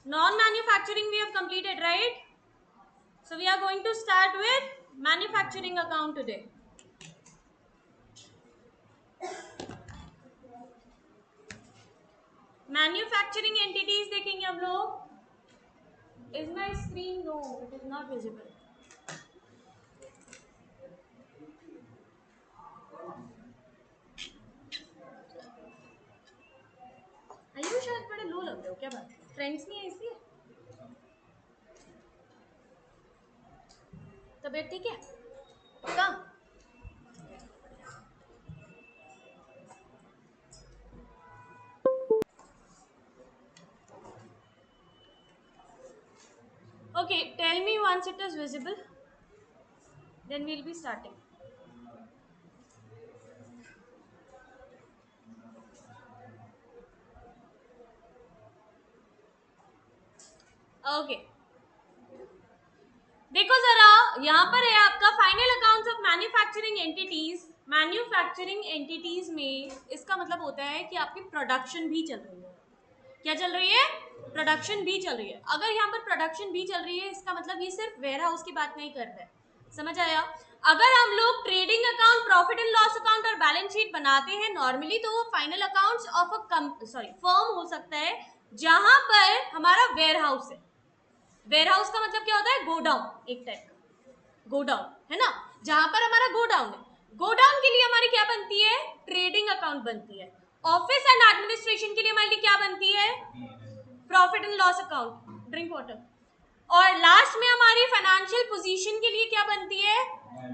Non-manufacturing we have completed, right? So we are going to start with manufacturing account today. Manufacturing entities देखेंगे हम लोग. Is my screen? No, it is not visible. आयु शायद बड़े लो लग रहे हो, क्या बात? फ्रेंड्स नहीं है इसलिए? तबीयत ठीक है? पक्का? Okay, tell me once it is visible. Then we'll be starting. Okay. देखो जरा, यहाँ पर है आपका final accounts of manufacturing entities. Manufacturing entities में इसका मतलब होता है कि आपकी प्रोडक्शन भी चल रही है. क्या चल रही है? प्रोडक्शन भी चल रही है. अगर यहाँ पर प्रोडक्शन भी चल रही है, इसका मतलब ये सिर्फ वेयर हाउस की बात नहीं कर रहा है. समझ आया? अगर हम लोग trading account, profit and loss account और बैलेंस शीट बनाते हैं नॉर्मली, तो वो final accounts of a firm हो सकता है जहां पर हमारा वेयर हाउस है. वेयर हाउस का मतलब क्या होता है? गोडाउन, एक टाइप का गोडाउन है ना, जहां पर हमारा गोडाउन है. गोडाउन के लिए हमारी क्या बनती है? ट्रेडिंग अकाउंट बनती है. ऑफिस एंड एडमिनिस्ट्रेशन के लिए हमारे लिए क्या बनती है? Profit and loss account. Drink water. और लास्ट में हमारी फाइनेंशियल पोजीशन के लिए क्या बनती है?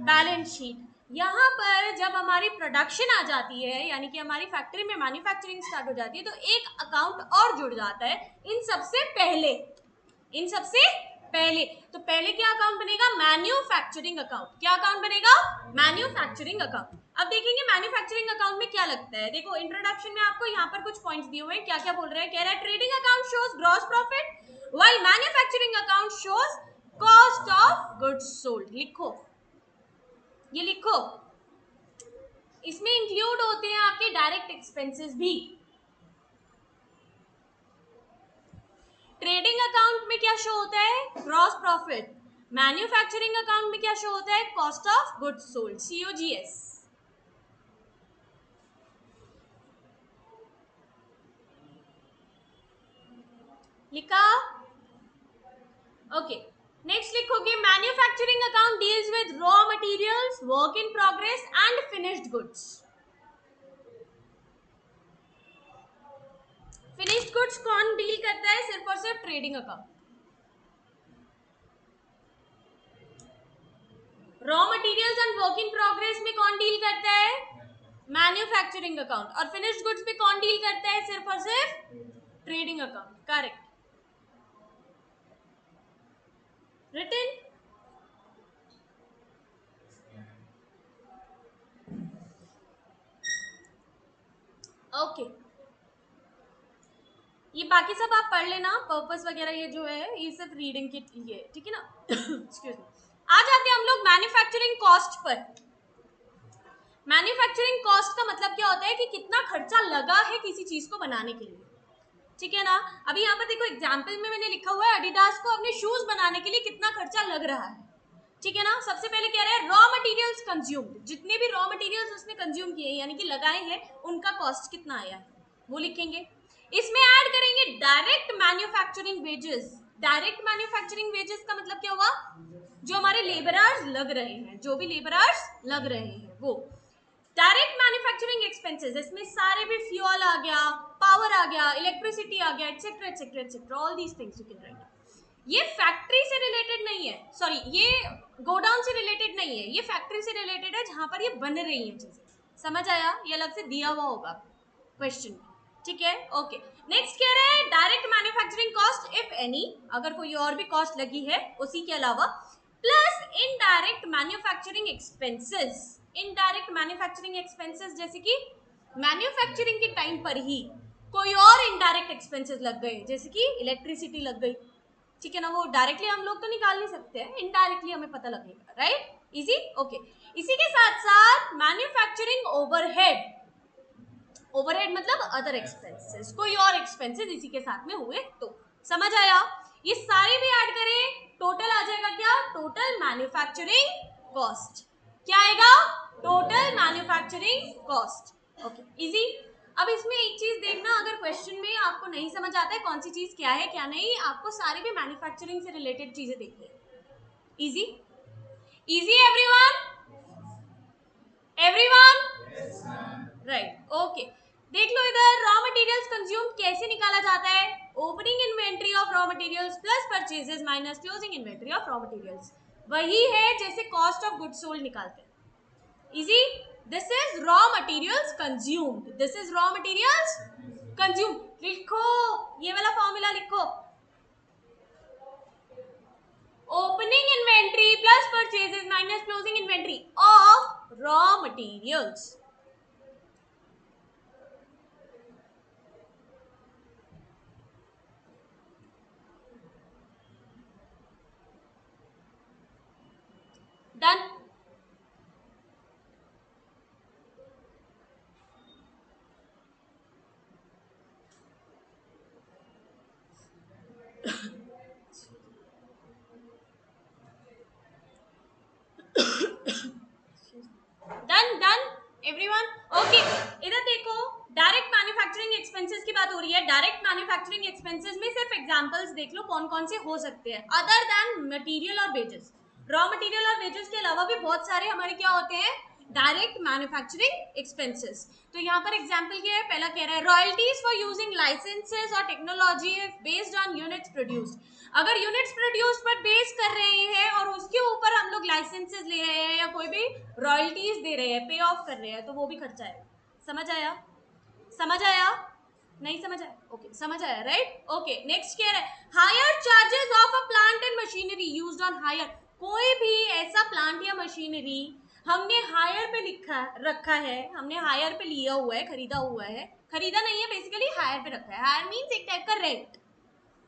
Balance sheet. यहाँ पर जब हमारी प्रोडक्शन आ जाती है, यानी कि हमारी फैक्ट्री में मैन्युफैक्चरिंग स्टार्ट हो जाती है, तो एक अकाउंट और जुड़ जाता है इन सबसे पहले. इन सबसे पहले तो पहले क्या अकाउंट बनेगा? Manufacturing account. क्या अकाउंट बनेगा? Manufacturing account. अब देखेंगे मैन्युफैक्चरिंग अकाउंट में क्या लगता है. देखो इंट्रोडक्शन में आपको यहाँ पर कुछ पॉइंट्स दिए हुए हैं. क्या क्या बोल रहे हैं? कह रहा है trading account shows gross profit while manufacturing account shows cost of goods sold. लिखो, ये लिखो. इसमें इंक्लूड होते हैं आपके डायरेक्ट एक्सपेंसेस भी. ट्रेडिंग अकाउंट में क्या शो होता है? Gross profit. मैन्युफैक्चरिंग अकाउंट में क्या शो होता है? Cost of goods sold, COGS. लिखा? ओके. नेक्स्ट लिखोगे manufacturing account deals with raw materials, work in progress and finished goods. Finished goods कौन डील करता है? सिर्फ और सिर्फ trading account. Raw materials and work in progress में कौन डील करता है? Manufacturing account. और फिनिश्ड गुड्स में कौन डील करता है? सिर्फ और सिर्फ trading account. Correct. Written. Okay. ये बाकी सब आप पढ़ लेना. पर्पस वगैरह ये जो है ये सिर्फ रीडिंग के लिए, ठीक है ना? Excuse me. आ जाते हैं हम लोग manufacturing cost per. Manufacturing cost का मतलब क्या होता है कि कितना खर्चा लगा है किसी चीज को बनाने के लिए. ठीक है ना? अभी यहाँ पर देखो एग्जाम्पल में मैंने लिखा हुआ है एडिडास को अपने शूज बनाने के लिए कितना खर्चा लग रहा है. ठीक है ना? सबसे पहले कह रहे हैं रॉ मटेरियल्स कंज्यूम्ड. जितने भी रॉ मटेरियल्स उसने कंज्यूम किए यानी कि लगाए हैं, उनका कॉस्ट कितना आया है वो लिखेंगे. इसमें ऐड करेंगे direct manufacturing wages. Direct manufacturing wages का मतलब क्या हुआ? जो हमारे लेबरर्स लग रहे हैं, जो भी लेबरर्स लग रहे हैं वो. डायरेक्ट मैन्युफैक्चरिंग एक्सपेंसेस, इसमें सारे भी फ्यूल आ गया, पावर आ गया, इलेक्ट्रिसिटी आ गया, etcetera etcetera etcetera, all these things you can write. ये फैक्ट्री से रिलेटेड नहीं है, सॉरी ये गोडाउन से रिलेटेड नहीं है, ये फैक्ट्री से रिलेटेड है जहां पर ये बन रही है चीजें. समझ आया? ये अलग से दिया हुआ होगा क्वेश्चन में. ठीक है? ओके. नेक्स्ट कह रहे हैं direct manufacturing cost if any, अगर कोई और भी कॉस्ट लगी है उसी के अलावा, plus indirect manufacturing expenses. Indirect manufacturing expenses जैसे कि मैन्युफैक्चरिंग के टाइम पर ही कोई और इनडायरेक्ट एक्सपेंसेस लग गए, जैसे कि इलेक्ट्रिसिटी लग गई. ठीक है ना? वो डायरेक्टली हम लोग तो निकाल नहीं सकते हैं, इनडायरेक्टली हमें पता लगेगा. राइट? इजी. ओके. इसी के साथ साथ मैन्युफैक्चरिंग ओवरहेड. ओवरहेड मतलब अदर एक्सपेंसेस, कोई और एक्सपेंसेस इसी के साथ में हुए तो. समझ आया? ये सारे भी ऐड करें, टोटल आ जाएगा क्या? Total manufacturing cost. क्या आएगा? Total manufacturing cost. Okay, easy. अब इसमें एक चीज देखना, अगर क्वेश्चन में आपको नहीं समझ आता है कौन सी चीज क्या है क्या नहीं, आपको सारे भी मैन्युफैक्चरिंग से रिलेटेड चीजें देखनी है। Easy, easy everyone, everyone, right, okay. देख लो इधर, रॉ मटेरियल्स कंज्यूम कैसे निकाला जाता है? Opening inventory of raw materials plus purchases minus closing inventory of raw materials. वही है जैसे कॉस्ट ऑफ गुड्स सोल्ड निकालते हैं। Easy. This is raw materials consumed, this is raw materials consumed. लिखो, ये वाला फॉर्मूला लिखो, opening inventory plus purchases minus closing inventory of raw materials. Done. Done done everyone, okay. इधर देखो, direct manufacturing expenses की बात हो रही है। डायरेक्ट मैन्युफैक्चरिंग एक्सपेंसेस में सिर्फ एग्जांपल्स देख लो कौन कौन से हो सकते हैं, अदर देन मटेरियल और वेजेस। रॉ मटेरियल और वेजेस के अलावा भी बहुत सारे हमारे क्या होते हैं? Direct manufacturing expenses. तो यहाँ पर एग्जांपल क्या है? पहला कह रहा है रॉयल्टीज फॉर यूजिंग लाइसेंसेस और technology based on units produced. अगर यूनिट्स प्रोड्यूस पर बेस कर रहे हैं और उसके ऊपर हम लोग लाइसेंसेस ले रहे हैं या कोई भी रॉयल्टीज दे रहे हैं, पे ऑफ कर रहे हैं, तो वो भी खर्चा है। समझ आया? समझ आया? नहीं समझ आया? ओके, समझ आया, राइट? ओके, नेक्स्ट क्या है? Hire charges of a plant and machinery used on hire. कोई भी ऐसा प्लांट या मशीनरी हमने हायर पे लिखा रखा है, हमने हायर पे लिया हुआ है, खरीदा हुआ है, खरीदा नहीं है बेसिकली, हायर पे रखा है। हायर मींस एक टाइप का रेंट,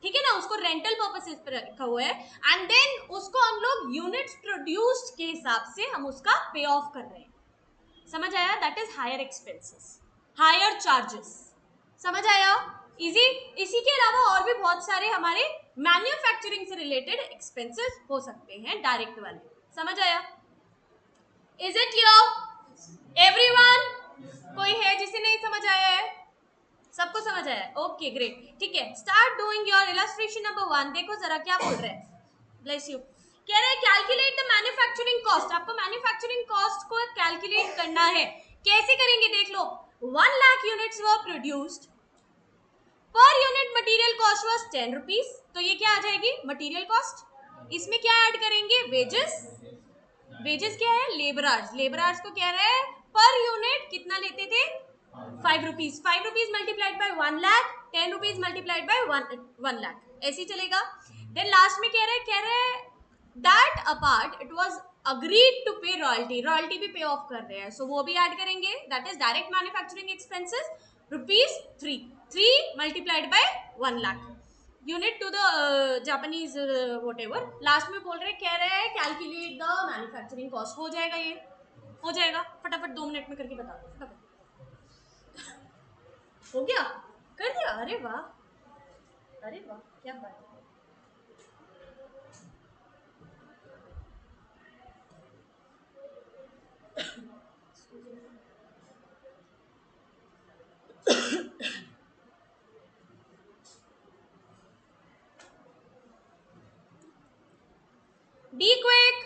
ठीक है ना, उसको रेंटल पर्पसेस पे रखा हुआ है, एंड देन उसको हम लोग यूनिट्स प्रोड्यूस्ड के हिसाब से हम उसका पे ऑफ कर रहे हैं। समझ आया? That is hire expenses, hire charges. समझ आया? इजी। इसी के अलावा और भी बहुत सारे हमारे मैन्युफैक्चरिंग से रिलेटेड एक्सपेंसेस हो सकते हैं, डायरेक्ट वाले। समझ आया? Is it clear everyone? कोई है जिसे नहीं समझ आया है? सबको समझ आया? ओके ग्रेट, ठीक है। Start doing your illustration number 1। देखो जरा क्या बोल रहे हैं, ब्लेस यू। कह रहे हैं कैलकुलेट द मैन्युफैक्चरिंग कॉस्ट। आपको मैन्युफैक्चरिंग कॉस्ट को कैलकुलेट करना है। कैसे करेंगे देख लो। 1 lakh units were produced, per unit material cost was 10 rupees, तो ये क्या आ जाएगी? Material cost. इसमें क्या ऐड करेंगे? वेजेस। वेजेस क्या है? Labour hours. लेबर आवर्स को कह रहे हैं पर यूनिट कितना लेते थे? 5 rupees. 5 rupees multiplied by 1 lakh, 10 rupees multiplied by 1 lakh, ऐसे ही चलेगा। देन लास्ट में कह रहे हैं that apart it was agreed to pay royalty. Royalty भी पे ऑफ कर रहे हैं, सो वो भी ऐड करेंगे। That is direct manufacturing expenses rupees 3 multiplied by 1 lakh unit to the Japanese whatever. Last में बोल रहे कह रहे हैं कैलकुलेट द मैन्युफैक्चरिंग कॉस्ट। हो जाएगा, ये हो जाएगा। फटाफट 2 मिनट में करके बता दो, फटाफट। हो गया? कर दिया? अरे वाह, अरे वाह, क्या बात है। Be quick.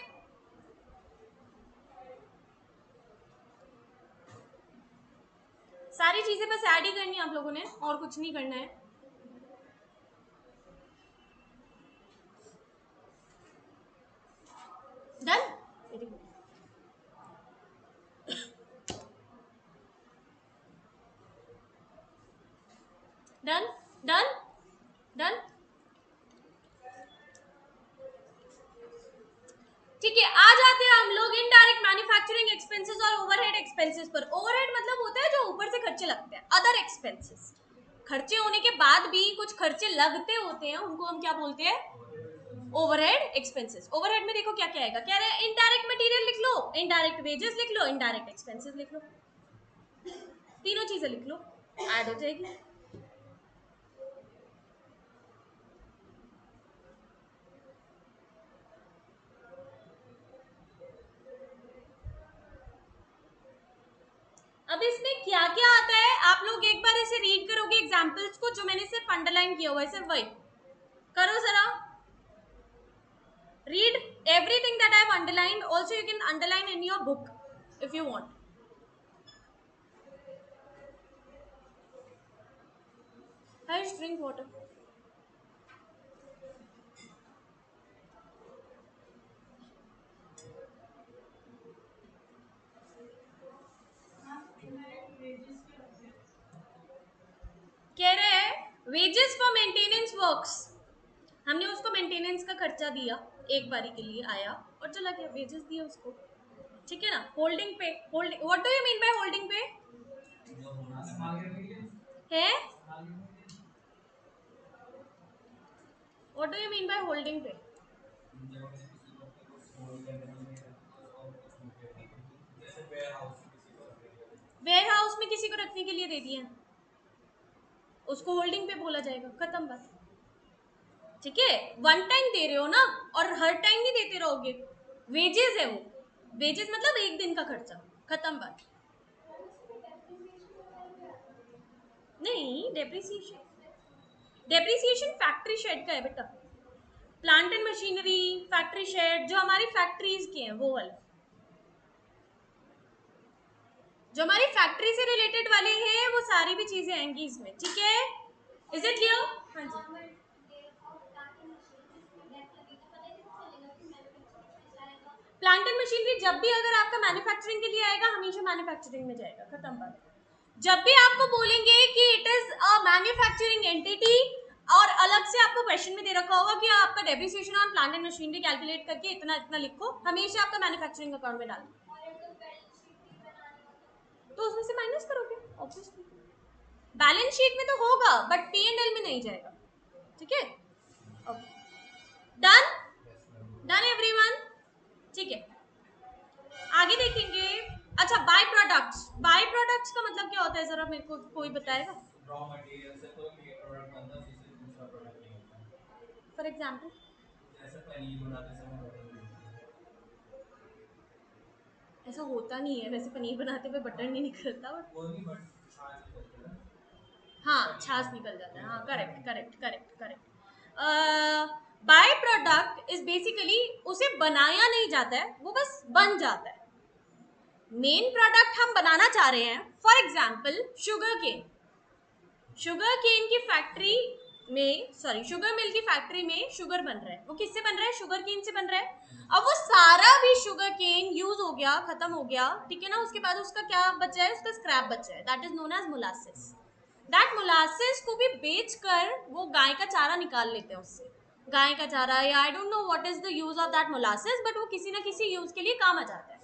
सारी चीजें बस ऐड ही करनी है आप लोगों ने, और कुछ नहीं करना है। Done, very good. Done done done, ठीक है। आ जाते हैं हम लोग इनडायरेक्ट मैन्युफैक्चरिंग एक्सपेंसेस और ओवरहेड एक्सपेंसेस पर। ओवरहेड मतलब होता है जो ऊपर से खर्चे लगते हैं, अदर एक्सपेंसेस। खर्चे होने के बाद भी कुछ खर्चे लगते होते हैं, उनको हम क्या बोलते हैं? Overhead expenses. ओवरहेड में देखो क्या क्या आएगा। कह रहे हैं इनडायरेक्ट मटेरियल लिख लो, इनडायरेक्ट वेजेस लिख लो, इनडायरेक्ट एक्सपेंसेस लिख लो, तीनों चीजें लिख लो, ऐड हो जाएगी। अब इसमें क्या क्या आता है आप लोग एक बार इसे रीड करोगे एग्जांपल्स को, जो मैंने सिर्फ अंडरलाइन किया हुआ है, सिर्फ वही करो जरा. Read everything that I have underlined. Also, you can underline in your book if you want. Harsh, drink water. कह रहे हैं wages for maintenance works. हमने उसको मेंटेनेंस का खर्चा दिया, एक बारी के लिए आया और चला गया, वेजेस दिए उसको. ठीक है ना. होल्डिंग पे, holding, what do you mean by holding पे? है what do you mean by holding पे? वेयर हाउस में किसी को रखने के लिए दे दिए, उसको होल्डिंग पे बोला जाएगा. खत्म बात. ठीक है. वन टाइम दे रहे हो ना, और हर टाइम नहीं देते रहोगे. वेजेस है वो. वेजेस मतलब एक दिन का खर्चा. खत्म बात. नहीं, डेप्रिसिएशन फैक्ट्री शेड का है बेटा. Plant and machinery, factory shade, जो हमारी फैक्ट्रीज के हैं वो वाले, जो हमारी फैक्ट्री से रिलेटेड वाले हैं, वो सारी भी चीजें आएंगी इसमें. ठीक है. Is it clear? हाँ जी. प्लांट एंड मशीनरी जब भी अगर आपका मैन्युफैक्चरिंग के लिए आएगा, हमेशा मैन्युफैक्चरिंग में जाएगा. खत्म बात. जब भी आपको बोलेंगे कि it is a manufacturing entity, और अलग से आपको क्वेश्चन में दे रखा होगा कि आपका depreciation on plant and machinery calculate करके इतना इतना लिखो, हमेशा आपका मैन्युफैक्चरिंग अकाउंट में डालो. तो उसमें से माइनस करोगे ऑब्वियसली. बैलेंस शीट में तो होगा बट P&L में नहीं जाएगा. ठीक है. ओके. डन. Done everyone. ठीक है. आगे देखेंगे. अच्छा, बाय प्रोडक्ट्स. बाय प्रोडक्ट्स का मतलब क्या होता है, जरा मेरे को कोई बताएगा? रॉ मटेरियल से कोई भी एक प्रोडक्ट बनता है, उससे दूसरा प्रोडक्ट नहीं होता. फॉर एग्जांपल, जैसे पनीर बनाते समय बटर नहीं होती. ऐसा होता नहीं है वैसे, पनीर बनाते हुए बटर नहीं निकलता. बट वो नहीं, बट छाछ निकलती है ना. हाँ, छाछ निकल जाता है. हाँ, correct correct correct correct. By product is basically उसे बनाया नहीं जाता है, वो बस बन जाता है. मेन प्रोडक्ट हम बनाना चाह रहे हैं, for example sugar cane. Sugar cane की फैक्ट्री में, सॉरी, शुगर मिल की फैक्ट्री में शुगर बन रहा है. वो किससे बन रहा है? शुगर केन से बन रहा है. अब वो सारा भी शुगर केन यूज हो गया, खत्म हो गया. ठीक है ना. उसके बाद उसका क्या बचा है? उसका स्क्रैप बचा है. That is known as molasses. That molasses को भी बेचकर वो गाय का चारा निकाल लेते हैं उससे. गाय का चारा, या I don't know what is the use of that molasses, but वो किसी ना किसी यूज के लिए काम आ जाता है.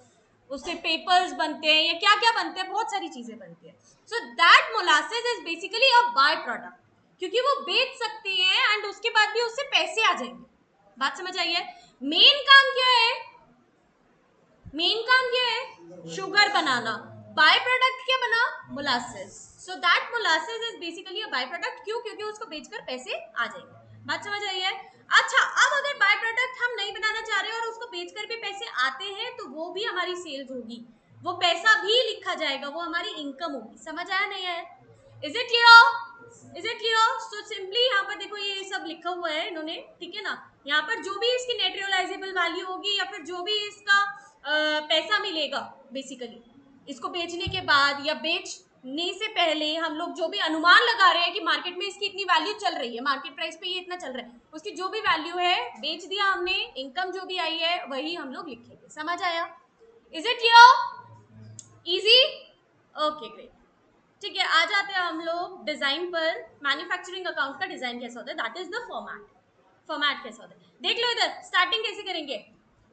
उससे पेपर्स बनते हैं या क्या क्या बनते हैं, बहुत सारी चीजें बनती है. So that molasses is basically a by product, क्योंकि वो बेच सकते हैं एंड उसके बाद भी उससे पैसे आ जाएंगे. बात समझ आई है? मेन काम क्या है? मेन काम क्या है? Sugar banana. बाय प्रोडक्ट क्या बना? Molasses. So that molasses is basically a by product. क्यों? क्योंकि उसको बेचकर पैसे आ जाएंगे. बात समझ आई है? अच्छा, अब अगर बाय प्रोडक्ट हम नहीं बनाना चाह रहे और उसको बेचकर भी पैसे आते हैं, तो वो भी हमारी सेल्स होगी, वो पैसा भी लिखा जाएगा, वो हमारी इनकम होगी. समझ आया नहीं आया? Is it clear? Is it clear? So simply यहाँ पर देखो, ये सब लिखा हुआ है इन्होंने. ठीक है ना. यहाँ पर जो भी इसकी नेट रियलाइजेबल वैल्यू होगी, या फिर जो भी इसका पैसा मिलेगा बेसिकली इसको बेचने के बाद या बेचने से पहले, हम लोग जो भी अनुमान लगा रहे हैं कि मार्केट में इसकी इतनी वैल्यू चल रही है, मार्केट प्राइस पे ये इतना चल रहा है, उसकी जो भी वैल्यू है बेच दिया हमने, इनकम जो भी आई है वही हम लोग लिखेंगे. समझ आया? Is it clear? Easy? Okay, great. ठीक है. आ जाते हैं हम लोग डिजाइन पर. मैन्युफैक्चरिंग अकाउंट का डिजाइन कैसा होता है, that is the format. Format कैसा होता है देख लो. इधर स्टार्टिंग कैसे करेंगे?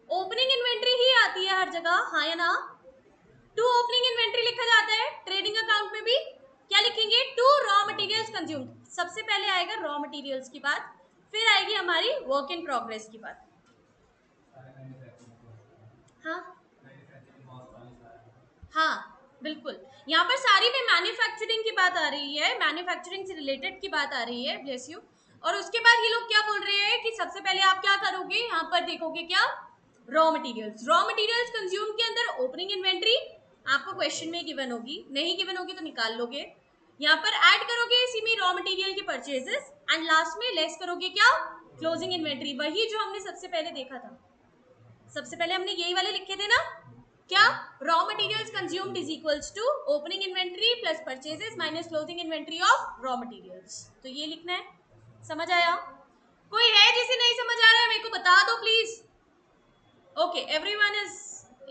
ओपनिंग इन्वेंट्री ही आती है हर जगह, हाँ या ना? टू ओपनिंग इन्वेंट्री लिखा जाता है. ट्रेडिंग अकाउंट में भी क्या लिखेंगे? To raw materials consumed. सबसे पहले आएगा रॉ मटेरियल्स की बात, फिर आएगी हमारी वर्क इन प्रोग्रेस की बात. हाँ हाँ, बिल्कुल. यहाँ पर सारी में मैन्युफैक्चरिंग की बात आ रही है, मैन्युफैक्चरिंग से रिलेटेड की बात आ रही है. Bless you. और उसके बाद ये लोग क्या बोल रहे हैं कि सबसे पहले आप क्या करोगे, यहाँ पर देखोगे क्या? Raw materials. Raw materials consume के अंदर ओपनिंग इन्वेंट्री, आपको क्वेश्चन में गिवन होगी, नहीं गिवन होगी तो निकाल लोगे। यहाँ पर ऐड करोगे इसी में रॉ मटेरियल के परचेजेस एंड लास्ट में लेस करोगे क्या, क्लोजिंग इन्वेंट्री, वही जो हमने सबसे पहले देखा था। सबसे पहले हमने यही वाले लिखे थे ना, क्या, raw materials consumed is equals to opening inventory plus purchases minus closing inventory of raw materials. तो ये लिखना है, समझ आया? कोई है जिसे नहीं समझ आ रहा है मेरे को बता दो please. Okay, everyone is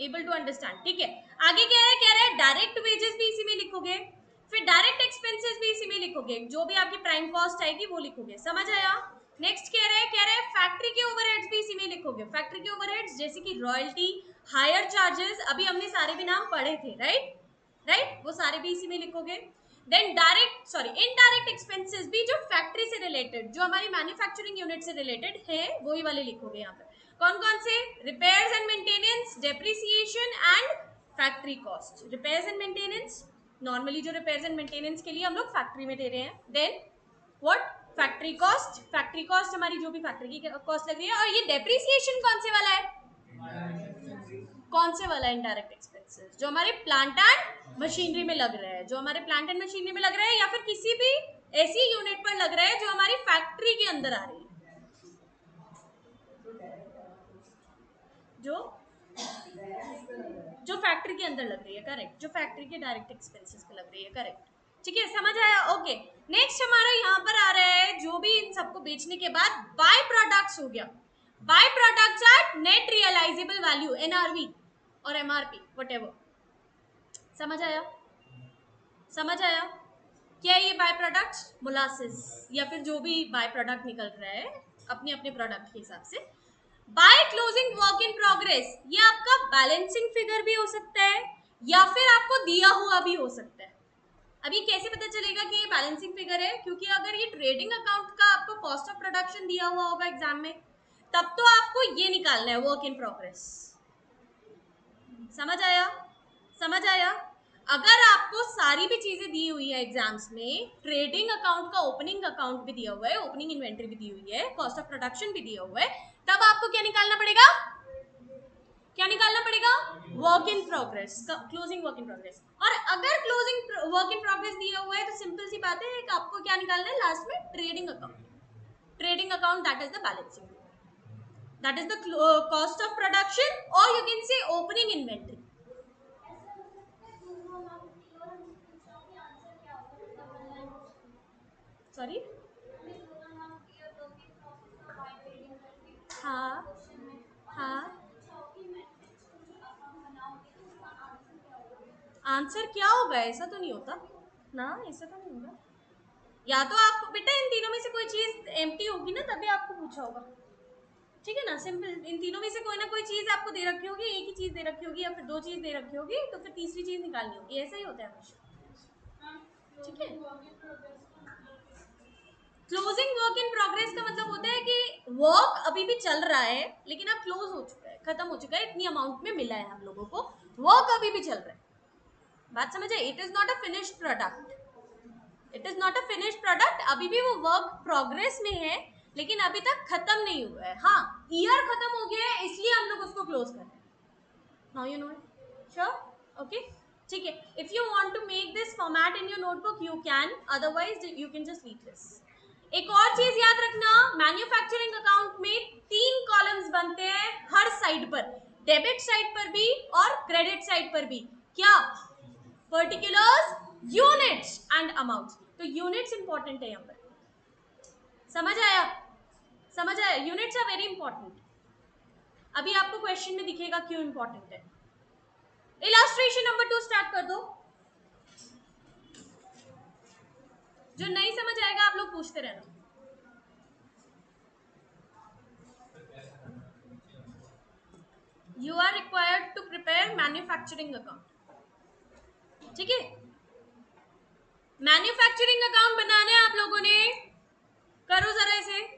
able to understand, ठीक है। आगे कह रहा है डायरेक्ट वेजेस भी इसी में लिखोगे, फिर डायरेक्ट एक्सपेंसेस भी इसी में लिखोगे, जो भी आपकी प्राइम कॉस्ट आएगी वो लिखोगे, समझ आया? नेक्स्ट कह रहा है फैक्ट्री के ओवरहेड्स भी इसी में लिखोगे। फैक्ट्री के ओवरहेड्स जैसे कि रॉयल्टी, हायर चार्जेस, अभी हमने सारे भी नाम पढ़े थे, राइट राइट, वो सारे भी इसी में लिखोगे। देन इनडायरेक्ट एक्सपेंसेस भी जो फैक्ट्री से रिलेटेड, जो हमारी मैन्युफैक्चरिंग यूनिट से रिलेटेड है, वही वाले लिखोगे। यहाँ पर कौन कौन से, repairs and maintenance, depreciation and factory cost. Repairs and maintenance, normally जो रिपेयर्स एंड मेंटेनेंस के लिए हम लोग फैक्ट्री में दे रहे हैं। Then what, factory cost, factory cost हमारी जो भी फैक्ट्री की कॉस्ट लग रही है। और ये डेप्रिसिएशन कौन से वाला है, कौन से वाला है, इनडायरेक्ट एक्सपेंसेस, जो हमारे प्लांट एंड मशीनरी में लग रहा है, जो हमारे प्लांट एंड मशीनरी में लग रहा है, या फिर किसी भी ऐसी यूनिट पर लग रहा है जो हमारी फैक्ट्री के अंदर आ रही है, जो जो फैक्ट्री के अंदर लग रही है, करेक्ट, जो फैक्ट्री के डायरेक्ट एक्सपेंसेस पे लग रही है, करेक्ट, ठीक है, समझ आया? ओके, नेक्स्ट हमारा यहाँ पर आ रहा है जो भी इन सबको बेचने के बाद बाय प्रोडक्ट्स हो गया। By products at net realisable value, NRV और एमआरपी व्हाटएवर, समझ आया? समझ आया? क्या ये बाय प्रोडक्ट्स, मोलासिस या फिर जो भी बाय प्रोडक्ट निकल रहा है अपने अपने प्रोडक्ट के हिसाब से। By closing work in progress, ये आपका बैलेंसिंग फिगर भी हो सकता है या फिर आपको दिया हुआ भी हो सकता है। अब ये कैसे पता चलेगा कि ये बैलेंसिंग फिगर है, क्योंकि अगर ये ट्रेडिंग अकाउंट का आपको कॉस्ट ऑफ प्रोडक्शन दिया हुआ होगा एग्जाम में, तब तो आपको ये निकालना है, वर्क इन प्रोग्रेस। समझ आया? समझ आया? अगर आपको सारी भी चीजें दी हुई है एग्जाम्स में, ट्रेडिंग अकाउंट का ओपनिंग अकाउंट भी दिया हुआ है, ओपनिंग इन्वेंटरी भी दी हुई है, कॉस्ट ऑफ प्रोडक्शन भी दिया हुआ है, तब आपको क्या निकालना पड़ेगा, क्या निकालना पड़ेगा, work in progress, closing work in progress. और अगर क्लोजिंग वर्क इन प्रोग्रेस दिया हुआ है तो सिंपल सी बात है कि आपको क्या निकालना है लास्ट में, trading account. Trading account that is the balancing, that is the cost of production, or you can say opening inventory. Sorry, हाँ हाँ, आंसर क्या होगा, ऐसा तो नहीं होता ना, ऐसा तो नहीं होगा। या तो आप बेटा इन तीनों में से कोई चीज एम्प्टी होगी ना, तभी आपको पूछा होगा, ठीक है ना, सिंपल। इन तीनों में से कोई ना कोई चीज आपको दे रखी होगी, एक ही चीज दे रखी होगी या फिर दो चीज दे रखी होगी, तो फिर तीसरी चीज निकालनी होगी, ऐसा ही होता है हमेशा, ठीक है। क्लोजिंग वर्क इन प्रोग्रेस का मतलब होता है कि वर्क अभी भी चल रहा है लेकिन अब क्लोज हो चुका है, खत्म हो चुका है, इतनी अमाउंट में मिला है हम लोगों को, वर्क अभी भी चल रहा है। बात समझे? It is not a finished product, it is not a finished product, अभी भी वो वर्क प्रोग्रेस में है लेकिन अभी तक खत्म नहीं हुआ है। हाँ, ईयर खत्म हो गया है इसलिए हम लोग उसको क्लोज कर रहे हैं। Now you know it, sure, okay, ठीक है। If you want to make this format in your notebook you can, otherwise you can just leave this. एक और चीज याद रखना, मैन्युफैक्चरिंग अकाउंट में 3 कॉलम्स बनते हैं हर साइड पर, डेबिट साइड पर भी और क्रेडिट साइड पर भी। क्या? Particulars, units and amounts. तो यूनिट्स इंपॉर्टेंट है यहाँ पर, समझ आया? समझ आया? Units are very important. अभी आपको क्वेश्चन में दिखेगा क्यों इंपॉर्टेंट है। इलस्ट्रेशन नंबर 2 स्टार्ट कर दो। जो नहीं समझ आएगा आप लोग पूछते रहना। You are required to prepare manufacturing account, ठीक है। मैन्युफैक्चरिंग अकाउंट बनाना है आप लोगों ने, करो जरा इसे।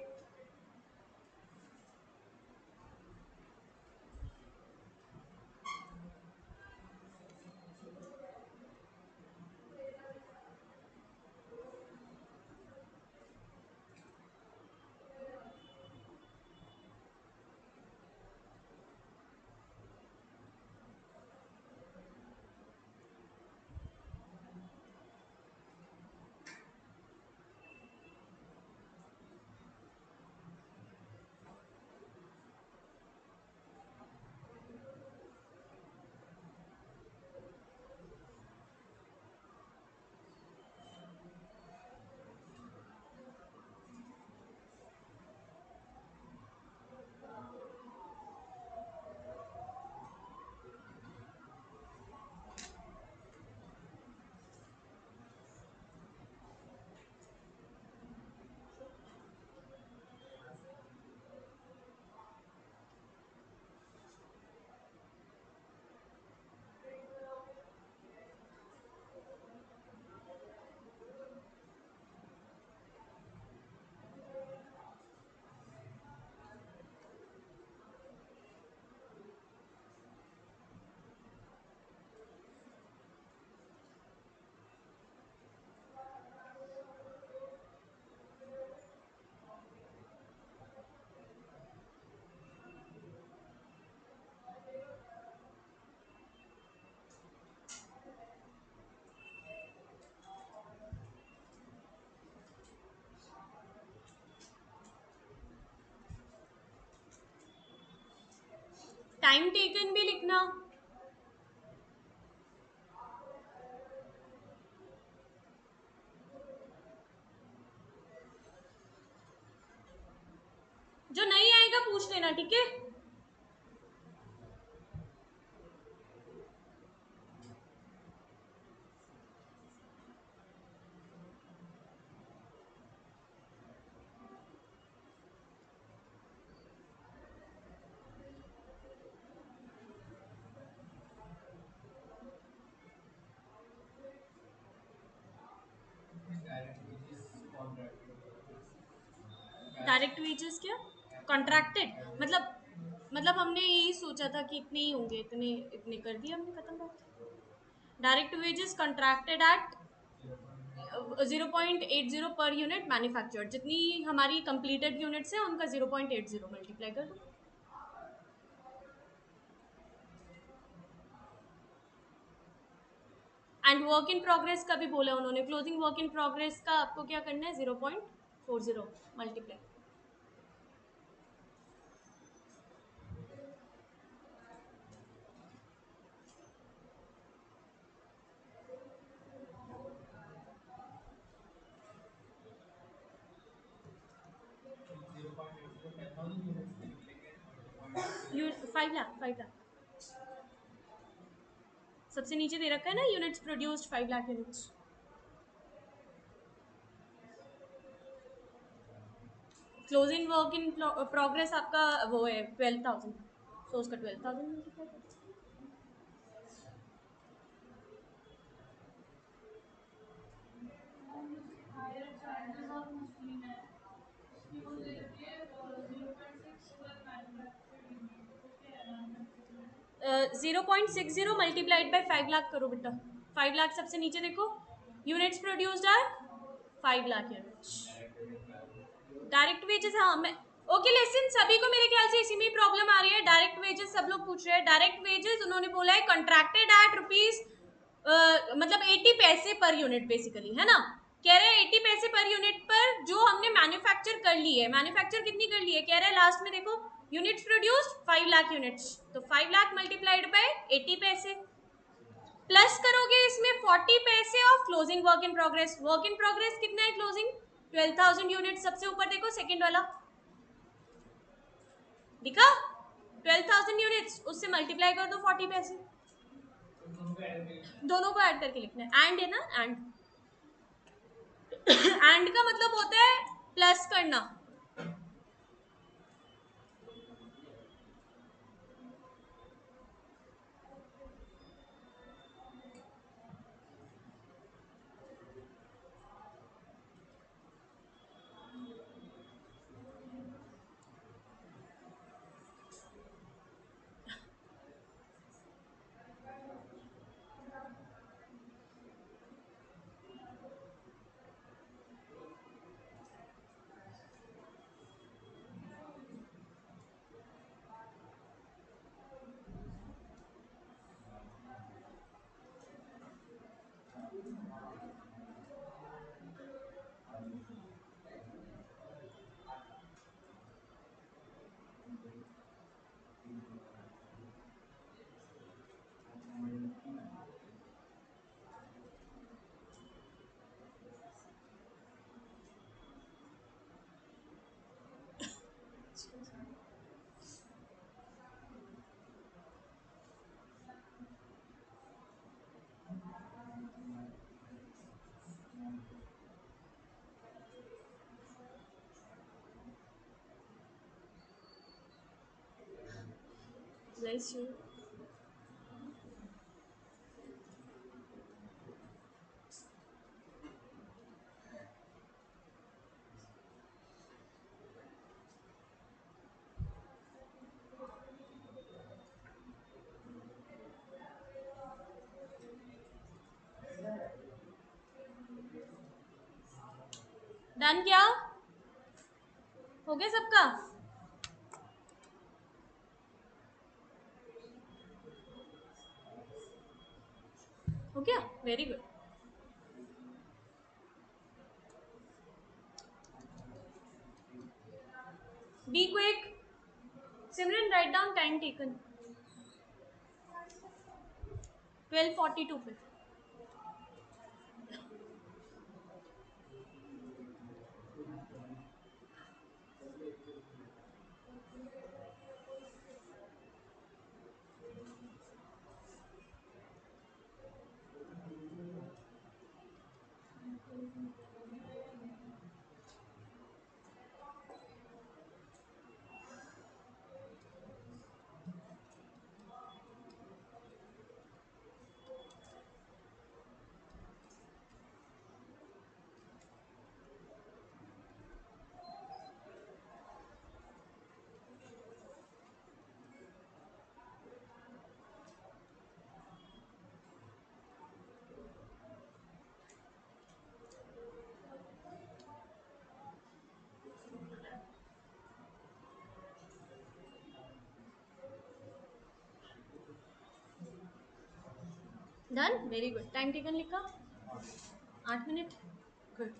टाइम टेकन भी लिखना। जो नहीं आएगा पूछ लेना, ठीक है। डायरेक्ट वेजेस क्या? कॉन्ट्रैक्टेड मतलब हमने यही सोचा था कि इतने ही होंगे, इतने इतने कर दिए हमने, खत्म बात। Direct wages contracted eight 0.80 per unit manufactured, जितनी हमारी कंप्लीटेड यूनिट्स है उनका 0.80 मल्टीप्लाई कर दो। एंड वर्क इन प्रोग्रेस का भी बोला उन्होंने, क्लोजिंग वर्क इन प्रोग्रेस का आपको क्या करना है, 0.40 मल्टीप्लाई। यू 5 लाख सबसे नीचे दे रखा है ना, units produced 5 lakh units. Closing work in progress आपका वो है 12,000, सो उसका 12,000 मल्टीप्लाई कर। Zero point six zero multiplied by 5 lakh करो बेटा। 5 लाख सबसे नीचे देखो, units produced are 5 lakh units. Direct wages, हाँ मैं ओके लेसन, सभी को मेरे ख्याल से इसी में प्रॉब्लम आ रही है। डायरेक्ट वेजेस सब लोग पूछ रहे हैं। डायरेक्ट वेजेस उन्होंने बोला है कॉन्ट्रैक्टेड एट रुपीज मतलब 80 पैसे पर यूनिट बेसिकली, है ना। कह रहे हैं 80 पैसे पर यूनिट पर जो हमने मैन्युफैक्चर कर ली है। मैन्युफैक्चर कितनी कर ली है, कह रहे हैं लास्ट में देखो, यूनिट्स प्रोड्यूस्ड 5 लाख यूनिट्स, तो 5 लाख मल्टीप्लाइड बाय 80 पैसे, प्लस करोगे इसमें 40 पैसे of closing work in progress. Work in progress कितना है क्लोजिंग, 12,000 यूनिट। सबसे ऊपर देखो सेकंड वाला दिखा, 12,000 यूनिट्स, उससे मल्टीप्लाई कर दो 40 पैसे। दोनों को ऐड करके लिखना है, एंड है ना, एंड एंड का मतलब होता है प्लस करना। Bless you. डन क्या हो गया सबका? हो गया, very good. Be quick, Simran write down time taken. 12:42 पे। Done, very good. Time taken लिखा 8 मिनट। गुड।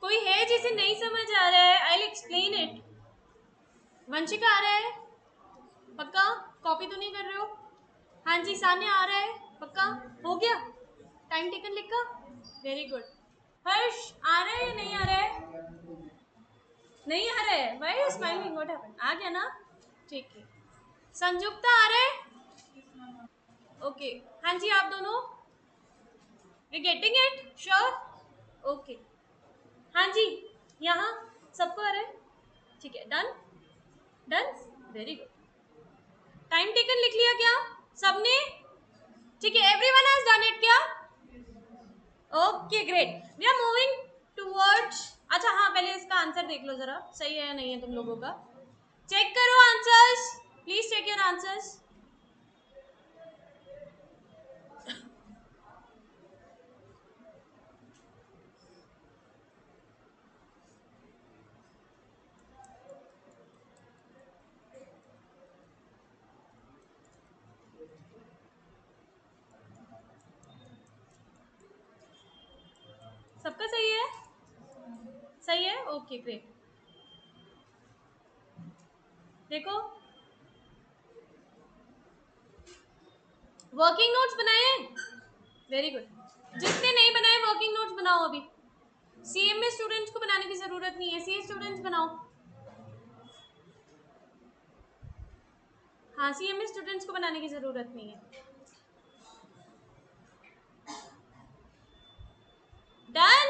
कोई है जिसे नहीं समझ आ रहा है? I will explain it. Vanshika आ रहा है पक्का? कॉपी तो नहीं कर रहे हो? हाँ जी, सान्या आ रहा है पक्का? हो गया? टाइम टेकन लिखा? Very good. हर्ष आ रहा है या नहीं आ रहा है? नहीं आ रहा है? Why you smiling? What happened? आ गया ना? ठीक है। संयुक्ता आ रहा है? ओके। हाँ जी, आप दोनों we getting it? Sure? Okay. हाँ जी, यहाँ सबको आ रहा है? ठीक है, done done, very good. Time taken लिख लिया क्या सबने? ठीक है, एवरीवन हैज डन इट क्या? Okay great, we are moving towards. अच्छा हाँ, पहले इसका आंसर देख लो जरा, सही है या नहीं है तुम लोगों का। चेक करो answers, please check your answers. सबका सही है? सही है, ओके ग्रेट। देखो, वर्किंग नोट्स बनाए हैं? Very good. जिसने नहीं बनाए वर्किंग नोट्स बनाओ अभी। सीएम में स्टूडेंट्स को बनाने की जरूरत नहीं है, सीए स्टूडेंट्स बनाओ। हाँ, सीएम में स्टूडेंट्स को बनाने की जरूरत नहीं है। Done.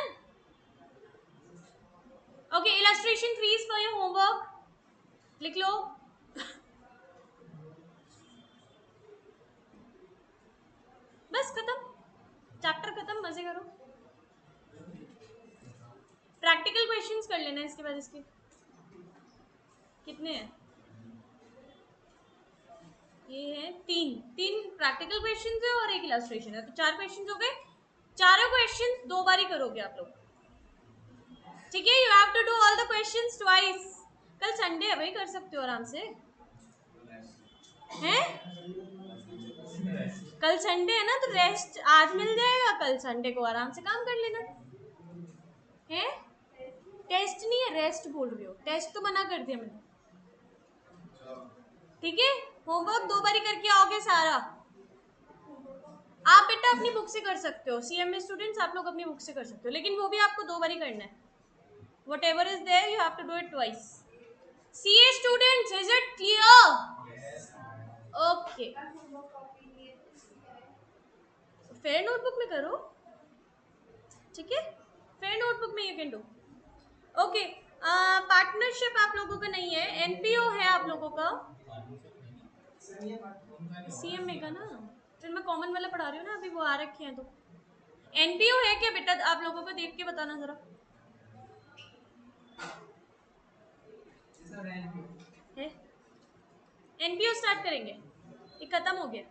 Okay, illustration freeze for your homework लिख लो। बस खत्म, चैप्टर खत्म, मजे करो। प्रैक्टिकल क्वेश्चंस कर लेना इसके बाद इसके। कितने हैं? ये है तीन तीन प्रैक्टिकल क्वेश्चंस है और एक इलस्ट्रेशन है, तो 4 क्वेश्चंस हो गए। चारों क्वेश्चंस 2 बार ही करोगे आप लोग, ठीक है? You have to do all the questions twice. कल संडे है भाई, कर सकते हो आराम से। हैं? कल संडे है ना, तो रेस्ट आज मिल जाएगा, कल संडे को आराम से काम कर लेना है। टेस्ट नहीं है, रेस्ट बोल रही हो, टेस्ट तो मना कर दिया मैंने, ठीक है? होमवर्क 2 बार ही करके आओगे सारा। आप बेटा अपनी बुक से कर सकते हो, सीएम में स्टूडेंट्स आप लोग अपनी बुक से कर सकते हो, लेकिन वो भी आपको 2 बार ही करना है। Whatever is there, you have to do it twice. CA students, is it clear? Okay. Fair notebook में करो, ठीक है? फेयर नोटबुक में you can do. Okay, partnership आप लोगों का नहीं है, एनपीओ है आप लोगों का। सीएम में का ना, फिर मैं कॉमन वाला पढ़ा रही हूँ ना, अभी वो आ रखे हैं। तो एनपीओ है क्या बेटा आप लोगों को? देख के बताना जरा। है? एनपीओ स्टार्ट करेंगे, ये खत्म हो गया।